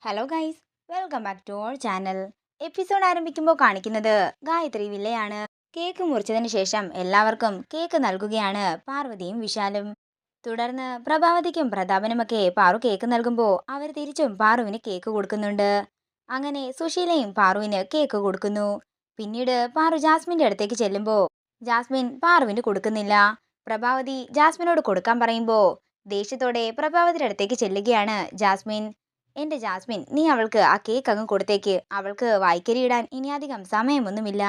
Hello guys, welcome back to our channel. Episode ആരംഭിക്കുമ്പോൾ കാണിക്കുന്നത് Gayathri വില്ലയാണ്. Cake മുറിച്ചതിന് ശേഷം എല്ലാവർക്കും കേക്ക് നൽകുകയാണ് പാർവതിയും വിശാലും. തുടർന്ന് പ്രഭാവതിക്കും പ്രതാപനുമൊക്കെ പാറു കേക്ക് നൽകുമ്പോൾ അവർ തിരിച്ചും പാറുവിന് കേക്ക് കൊടുക്കുന്നുണ്ട്. അങ്ങനെ സുശീലയും പാറുവിന് കേക്ക് കൊടുക്കുന്നു. പിന്നീട് പാറു ജാസ്മിന്റെ അടുത്തേക്ക് ചെല്ലുമ്പോൾ ജാസ്മിൻ പാറുവിന് കൊടുക്കുന്നില്ല. പ്രഭാവതി ജാസ്മിനോട് കൊടുക്കാൻ പറയുമ്പോൾ ദേഷ്യത്തോടെ പ്രഭാവതിയുടെ അടുത്തേക്ക് ചെല്ലുകയാണ് ജാസ്മിൻ. എന്റെ ജാസ്മിൻ, നീ അവൾക്ക് ആ കേക്ക് അങ്ങ് കൊടുത്തേക്ക്. അവൾക്ക് വായ്ക്കരിയിടാൻ ഇനി അധികം സമയമൊന്നുമില്ല.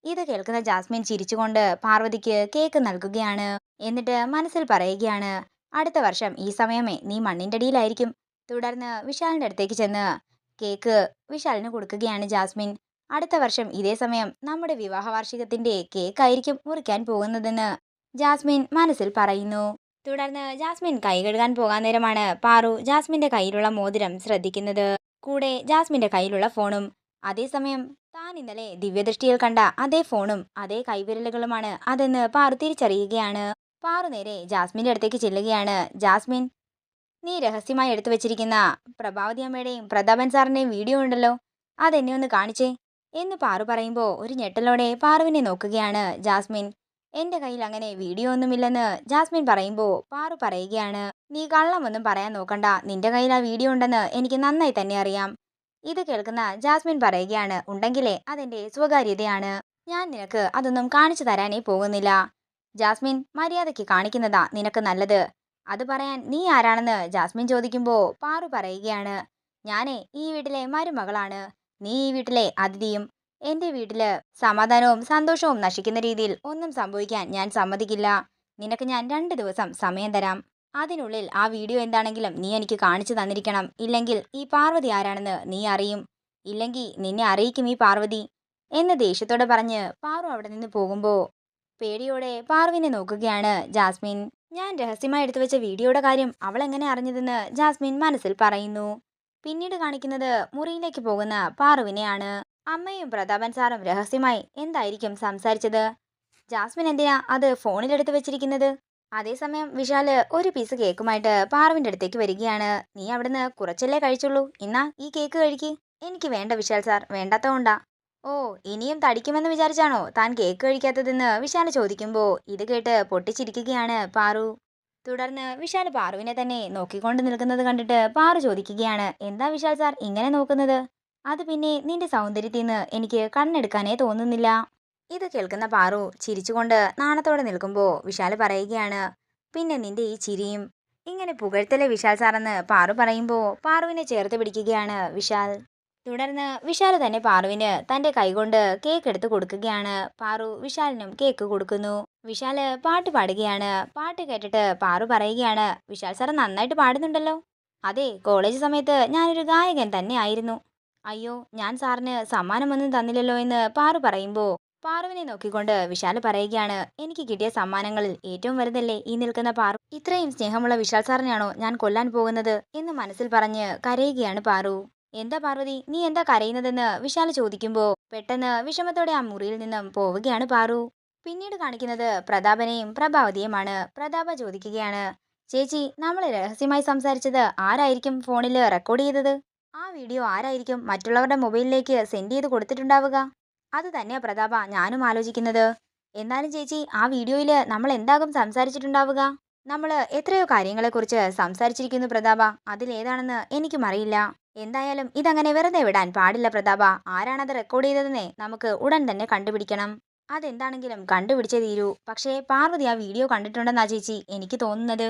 ഇത് കേൾക്കുന്ന ജാസ്മിൻ ചിരിച്ചുകൊണ്ട് പാർവതിക്ക് കേക്ക് നൽകുകയാണ്. എന്നിട്ട് മനസ്സിൽ പറയുകയാണ്, അടുത്ത വർഷം ഈ സമയമേ നീ മണ്ണിന്റെ അടിയിലായിരിക്കും. തുടർന്ന് വിശാലിന്റെ അടുത്തേക്ക് ചെന്ന് കേക്ക് വിശാലിന് കൊടുക്കുകയാണ് ജാസ്മിൻ. അടുത്ത വർഷം ഇതേ സമയം നമ്മുടെ വിവാഹ വാർഷികത്തിന്റെ കേക്കായിരിക്കും മുറിക്കാൻ പോകുന്നതെന്ന് ജാസ്മിൻ മനസ്സിൽ പറയുന്നു. തുടർന്ന് ജാസ്മിൻ കൈ കഴുകാൻ പോകാൻ നേരമാണ് പാറു ജാസ്മിന്റെ കയ്യിലുള്ള മോതിരം ശ്രദ്ധിക്കുന്നത്. കൂടെ ജാസ്മിന്റെ കയ്യിലുള്ള ഫോണും. അതേസമയം താൻ ഇന്നലെ ദിവ്യദൃഷ്ടിയിൽ കണ്ട അതേ ഫോണും അതേ കൈവിരലുകളുമാണ് അതെന്ന് പാറു തിരിച്ചറിയുകയാണ്. പാറു നേരെ ജാസ്മിന്റെ അടുത്തേക്ക് ചെല്ലുകയാണ്. ജാസ്മിൻ, നീ രഹസ്യമായി എടുത്തു വെച്ചിരിക്കുന്ന പ്രഭാവതി അമ്മയുടെയും പ്രതാപൻ സാറിന്റെയും വീഡിയോ ഉണ്ടല്ലോ, അതെന്നെ ഒന്ന് കാണിച്ചേ എന്ന് പാറു പറയുമ്പോൾ ഒരു ഞെട്ടലോടെ പാറുവിനെ നോക്കുകയാണ് ജാസ്മിൻ. എന്റെ കയ്യിൽ അങ്ങനെ വീഡിയോ ഒന്നുമില്ലെന്ന് ജാസ്മിൻ പറയുമ്പോൾ പാറു പറയുകയാണ്, നീ കള്ളമൊന്നും പറയാൻ നോക്കണ്ട, നിന്റെ കയ്യിൽ ആ വീഡിയോ ഉണ്ടെന്ന് എനിക്ക് നന്നായി തന്നെ അറിയാം. ഇത് കേൾക്കുന്ന ജാസ്മിൻ പറയുകയാണ്, ഉണ്ടെങ്കിലേ അതെന്റെ സ്വകാര്യതയാണ്, ഞാൻ നിനക്ക് അതൊന്നും കാണിച്ചു തരാനേ പോകുന്നില്ല. ജാസ്മിൻ, മര്യാദയ്ക്ക് കാണിക്കുന്നതാ നിനക്ക് നല്ലത്. അത് പറയാൻ നീ ആരാണെന്ന് ജാസ്മിൻ ചോദിക്കുമ്പോൾ പാറു പറയുകയാണ്, ഞാനേ ഈ വീട്ടിലെ മരുമകളാണ്, നീ ഈ വീട്ടിലെ അതിഥിയും. എന്റെ വീട്ടില് സമാധാനവും സന്തോഷവും നശിക്കുന്ന രീതിയിൽ ഒന്നും സംഭവിക്കാൻ ഞാൻ സമ്മതിക്കില്ല. നിനക്ക് ഞാൻ 2 ദിവസം സമയം തരാം. അതിനുള്ളിൽ ആ വീഡിയോ എന്താണെങ്കിലും നീ എനിക്ക് കാണിച്ചു തന്നിരിക്കണം. ഇല്ലെങ്കിൽ ഈ പാർവതി ആരാണെന്ന് നീ അറിയും. ഇല്ലെങ്കിൽ നിന്നെ അറിയിക്കും ഈ പാർവതി എന്ന് ദേഷ്യത്തോടെ പറഞ്ഞ് പാറു അവിടെ നിന്ന് പോകുമ്പോൾ പേടിയോടെ പാറുവിനെ നോക്കുകയാണ് ജാസ്മിൻ. ഞാൻ രഹസ്യമായി എടുത്തു വെച്ച വീഡിയോയുടെ കാര്യം അവൾ എങ്ങനെ അറിഞ്ഞതെന്ന് ജാസ്മിൻ മനസ്സിൽ പറയുന്നു. പിന്നീട് കാണിക്കുന്നത് മുറിയിലേക്ക് പോകുന്ന പാറുവിനെയാണ്. അമ്മയും പ്രതാപൻ സാറും രഹസ്യമായി എന്തായിരിക്കും സംസാരിച്ചത്? ജാസ്മിൻ എന്തിനാ അത് ഫോണിലെടുത്ത് വെച്ചിരിക്കുന്നത്? അതേസമയം വിശാല് ഒരു പീസ് കേക്കുമായിട്ട് പാറുവിന്റെ അടുത്തേക്ക് വരികയാണ്. നീ അവിടുന്ന് കുറച്ചല്ലേ കഴിച്ചുള്ളൂ, ഇന്നാ ഈ കേക്ക് കഴിക്ക്. എനിക്ക് വേണ്ട വിശാൽ സാർ, വേണ്ടാത്തോണ്ടാ. ഓ, ഇനിയും തടിക്കുമെന്ന് വിചാരിച്ചാണോ താൻ കേക്ക് കഴിക്കാത്തതെന്ന് വിശാല് ചോദിക്കുമ്പോൾ ഇത് കേട്ട് പൊട്ടിച്ചിരിക്കുകയാണ് പാറു. തുടർന്ന് വിശാൽ പാറുവിനെ തന്നെ നോക്കിക്കൊണ്ട് നിൽക്കുന്നത് കണ്ടിട്ട് പാറു ചോദിക്കുകയാണ്, എന്താ വിശാൽ സാർ ഇങ്ങനെ നോക്കുന്നത്? അത് പിന്നെ നിന്റെ സൗന്ദര്യത്തിൽ നിന്ന് എനിക്ക് കണ്ണെടുക്കാനേ തോന്നുന്നില്ല. ഇത് കേൾക്കുന്ന പാറു ചിരിച്ചുകൊണ്ട് നാണത്തോടെ നിൽക്കുമ്പോൾ വിശാല് പറയുകയാണ്, പിന്നെ നിന്റെ ഈ ചിരിയും. ഇങ്ങനെ പുകഴ്ത്തലെ വിശാൽ സാറെന്ന് പാറു പറയുമ്പോൾ പാറുവിനെ ചേർത്ത് പിടിക്കുകയാണ് വിശാൽ. തുടർന്ന് വിശാല് തന്നെ പാറുവിന് തന്റെ കൈകൊണ്ട് കേക്ക് എടുത്ത് കൊടുക്കുകയാണ്. പാറു വിശാലിനും കേക്ക് കൊടുക്കുന്നു. വിശാല് പാട്ട് പാടുകയാണ്. പാട്ട് കേട്ടിട്ട് പാറു പറയുകയാണ്, വിശാൽ സാറ് നന്നായിട്ട് പാടുന്നുണ്ടല്ലോ. അതെ, കോളേജ് സമയത്ത് ഞാനൊരു ഗായകൻ തന്നെ ആയിരുന്നു. അയ്യോ, ഞാൻ സാറിന് സമ്മാനമൊന്നും തന്നില്ലല്ലോ എന്ന് പാറു പറയുമ്പോൾ പാറുവിനെ നോക്കിക്കൊണ്ട് വിശാല് പറയുകയാണ്, എനിക്ക് കിട്ടിയ സമ്മാനങ്ങളിൽ ഏറ്റവും വലുതല്ലേ ഈ നിൽക്കുന്ന പാറു. ഇത്രയും സ്നേഹമുള്ള വിശാൽ സാറിനെയാണോ ഞാൻ കൊല്ലാൻ പോകുന്നത് എന്ന് മനസ്സിൽ പറഞ്ഞ് കരയുകയാണ് പാറു. എന്താ പാർവതി, നീ എന്താ കരയുന്നതെന്ന് വിശാല് ചോദിക്കുമ്പോൾ പെട്ടെന്ന് വിഷമത്തോടെ ആ മുറിയിൽ നിന്നും പോവുകയാണ് പാറു. പിന്നീട് കാണിക്കുന്നത് പ്രതാപനെയും പ്രഭാവതിയുമാണ്. പ്രതാപ ചോദിക്കുകയാണ്, ചേച്ചി, നമ്മൾ രഹസ്യമായി സംസാരിച്ചത് ആരായിരിക്കും ഫോണിൽ റെക്കോർഡ് ചെയ്തത്? ആ വീഡിയോ ആരായിരിക്കും മറ്റുള്ളവരുടെ മൊബൈലിലേക്ക് സെൻഡ് ചെയ്ത് കൊടുത്തിട്ടുണ്ടാവുക? അത് തന്നെയാ പ്രതാപ ഞാനും ആലോചിക്കുന്നത്. എന്നാലും ചേച്ചി, ആ വീഡിയോയിൽ നമ്മൾ എന്താകും സംസാരിച്ചിട്ടുണ്ടാവുക? നമ്മൾ എത്രയോ കാര്യങ്ങളെക്കുറിച്ച് സംസാരിച്ചിരിക്കുന്നു പ്രതാപ, അതിലേതാണെന്ന് എനിക്കും അറിയില്ല. എന്തായാലും ഇതങ്ങനെ വെറുതെ വിടാൻ പാടില്ല പ്രതാപ. ആരാണത് റെക്കോർഡ് ചെയ്തതെന്നേ നമുക്ക് ഉടൻ തന്നെ കണ്ടുപിടിക്കണം. അതെന്താണെങ്കിലും കണ്ടുപിടിച്ചേ തീരൂ. പക്ഷേ പാർവതി ആ വീഡിയോ കണ്ടിട്ടുണ്ടെന്നാ ചേച്ചി എനിക്ക് തോന്നുന്നത്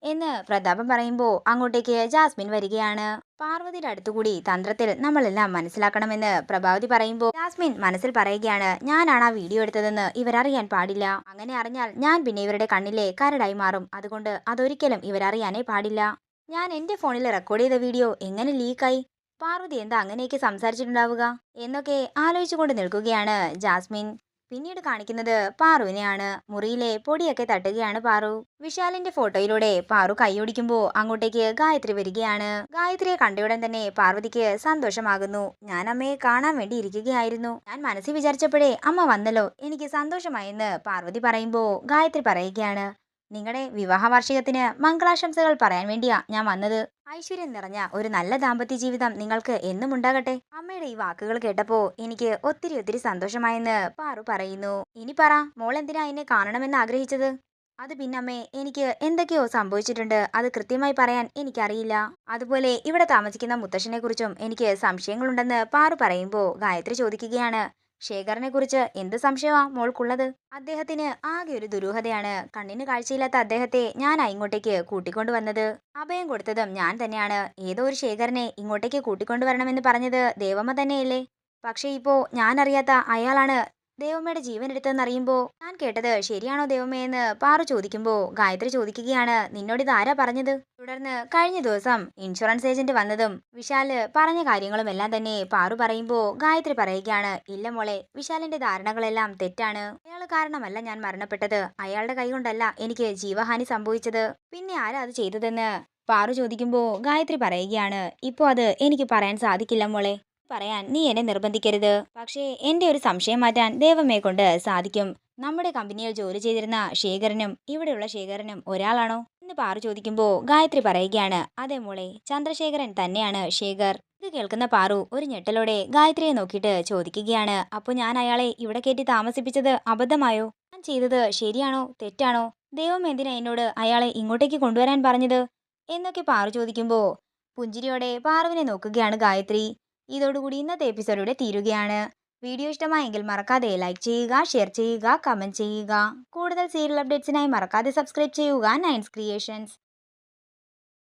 എന്ന് പ്രതാപൻ പറയുമ്പോൾ അങ്ങോട്ടേക്ക് ജാസ്മിൻ വരികയാണ്. പാർവതിയുടെ അടുത്തുകൂടി തന്ത്രത്തിൽ നമ്മളെല്ലാം മനസ്സിലാക്കണമെന്ന് പ്രഭാവതി പറയുമ്പോൾ ജാസ്മിൻ മനസ്സിൽ പറയുകയാണ്, ഞാനാണ് ആ വീഡിയോ എടുത്തതെന്ന് ഇവരറിയാൻ പാടില്ല. അങ്ങനെ അറിഞ്ഞാൽ ഞാൻ പിന്നെ ഇവരുടെ കണ്ണിലെ കരടായി മാറും. അതുകൊണ്ട് അതൊരിക്കലും ഇവരറിയാനേ പാടില്ല. ഞാൻ എന്റെ ഫോണിൽ റെക്കോർഡ് ചെയ്ത വീഡിയോ എങ്ങനെ ലീക്കായി? പാർവതി എന്താ അങ്ങനെയൊക്കെ സംസാരിച്ചിട്ടുണ്ടാവുക എന്നൊക്കെ ആലോചിച്ചുകൊണ്ട് നിൽക്കുകയാണ് ജാസ്മിൻ. പിന്നീട് കാണിക്കുന്നത് പാറുവിനെയാണ്. മുറിയിലെ പൊടിയൊക്കെ തട്ടുകയാണ് പാറു. വിശാലിന്റെ ഫോട്ടോയിലൂടെ പാറു കൈയൊടിക്കുമ്പോൾ അങ്ങോട്ടേക്ക് ഗായത്രി വരികയാണ്. ഗായത്രിയെ കണ്ടയുടൻ തന്നെ പാർവതിക്ക് സന്തോഷമാകുന്നു. ഞാൻ അമ്മയെ കാണാൻ വേണ്ടി ഇരിക്കുകയായിരുന്നു. ഞാൻ മനസ്സിൽ വിചാരിച്ചപ്പോഴേ അമ്മ വന്നല്ലോ, എനിക്ക് സന്തോഷമായെന്ന് പാർവതി പറയുമ്പോൾ ഗായത്രി പറയുകയാണ്, നിങ്ങളുടെ വിവാഹ വാർഷികത്തിന് മംഗളാശംസകൾ പറയാൻ വേണ്ടിയാ ഞാൻ വന്നത്. ഐശ്വര്യം നിറഞ്ഞ ഒരു നല്ല ദാമ്പത്യ ജീവിതം നിങ്ങൾക്ക് എന്നും ഉണ്ടാകട്ടെ. അമ്മയുടെ ഈ വാക്കുകൾ കേട്ടപ്പോ എനിക്ക് ഒത്തിരി ഒത്തിരി സന്തോഷമായെന്ന് പാറു പറയുന്നു. ഇനി പറ, മോൾ എന്തിനാ എന്നെ കാണണമെന്ന് ആഗ്രഹിച്ചത്? അത് പിന്നമ്മേ, എനിക്ക് എന്തൊക്കെയോ സംഭവിച്ചിട്ടുണ്ട്. അത് കൃത്യമായി പറയാൻ എനിക്കറിയില്ല. അതുപോലെ ഇവിടെ താമസിക്കുന്ന മുത്തശ്ശനെ കുറിച്ചും എനിക്ക് സംശയങ്ങളുണ്ടെന്ന് പാറു പറയുമ്പോ ഗായത്രി ചോദിക്കുകയാണ്, ശേഖരനെ കുറിച്ച് എന്ത് സംശയമാ മോൾക്കുള്ളത്? അദ്ദേഹത്തിന് ആകെ ഒരു ദുരൂഹതയാണ്. കണ്ണിന് കാഴ്ചയില്ലാത്ത അദ്ദേഹത്തെ ഞാനാ ഇങ്ങോട്ടേക്ക് കൂട്ടിക്കൊണ്ടുവന്നത്. അഭയം കൊടുത്തതും ഞാൻ തന്നെയാണ്. ഏതോ ഒരു ശേഖരനെ ഇങ്ങോട്ടേക്ക് കൂട്ടിക്കൊണ്ടുവരണമെന്ന് പറഞ്ഞത് ദേവമ്മ തന്നെയല്ലേ? പക്ഷേ ഇപ്പോ ഞാൻ അറിയാത്ത അയാളാണ് ദേവമ്മയുടെ ജീവൻ എടുത്തെന്നറിയുമ്പോ ഞാൻ കേട്ടത് ശരിയാണോ ദേവമ്മയെന്ന് പാറു ചോദിക്കുമ്പോ ഗായത്രി ചോദിക്കുകയാണ്, നിന്നോട് ഇത് ആരാ പറഞ്ഞത്? തുടർന്ന് കഴിഞ്ഞ ദിവസം ഇൻഷുറൻസ് ഏജന്റ് വന്നതും വിശാല് പറഞ്ഞ കാര്യങ്ങളും എല്ലാം തന്നെ പാറു പറയുമ്പോ ഗായത്രി പറയുകയാണ്, ഇല്ല മോളെ, വിശാലിന്റെ ധാരണകളെല്ലാം തെറ്റാണ്. അയാൾ കാരണമല്ല ഞാൻ മരണപ്പെട്ടത്. അയാളുടെ കൈകൊണ്ടല്ല എനിക്ക് ജീവഹാനി സംഭവിച്ചത്. പിന്നെ ആരാ അത് ചെയ്തതെന്ന് പാറു ചോദിക്കുമ്പോ ഗായത്രി പറയുകയാണ്, ഇപ്പോ അത് എനിക്ക് പറയാൻ സാധിക്കില്ല മോളെ. പറയാൻ നീ എന്നെ നിർബന്ധിക്കരുത്. പക്ഷേ എന്റെ ഒരു സംശയം മാറ്റാൻ ദേവമ്മയെ കൊണ്ട് സാധിക്കും. നമ്മുടെ കമ്പനിയിൽ ജോലി ചെയ്തിരുന്ന ശേഖരനും ഇവിടെയുള്ള ശേഖരനും ഒരാളാണോ എന്ന് പാറു ചോദിക്കുമ്പോ ഗായത്രി പറയുകയാണ്, അതെ മോളെ, ചന്ദ്രശേഖരൻ തന്നെയാണ് ശേഖർ. ഇത് കേൾക്കുന്ന പാറു ഒരു ഞെട്ടലോടെ ഗായത്രിയെ നോക്കിയിട്ട് ചോദിക്കുകയാണ്, അപ്പൊ ഞാൻ അയാളെ ഇവിടെ കയറ്റി താമസിപ്പിച്ചത് അബദ്ധമായോ? ഞാൻ ചെയ്തത് ശരിയാണോ തെറ്റാണോ? ദേവമ്മ എന്തിനാ എന്നോട് അയാളെ ഇങ്ങോട്ടേക്ക് കൊണ്ടുവരാൻ പറഞ്ഞത് എന്നൊക്കെ പാറു ചോദിക്കുമ്പോ പുഞ്ചിരിയോടെ പാറുവിനെ നോക്കുകയാണ് ഗായത്രി. ഇതോടുകൂടി ഇന്നത്തെ എപ്പിസോഡ് ഇവിടെ തീരുകയാണ്. വീഡിയോ ഇഷ്ടമായെങ്കിൽ മറക്കാതെ ലൈക്ക് ചെയ്യുക, ഷെയർ ചെയ്യുക, കമന്റ് ചെയ്യുക. കൂടുതൽ സീരിയൽ അപ്ഡേറ്റ്സിനായി മറക്കാതെ സബ്സ്ക്രൈബ് ചെയ്യുക നയൻസ് ക്രിയേഷൻസ്.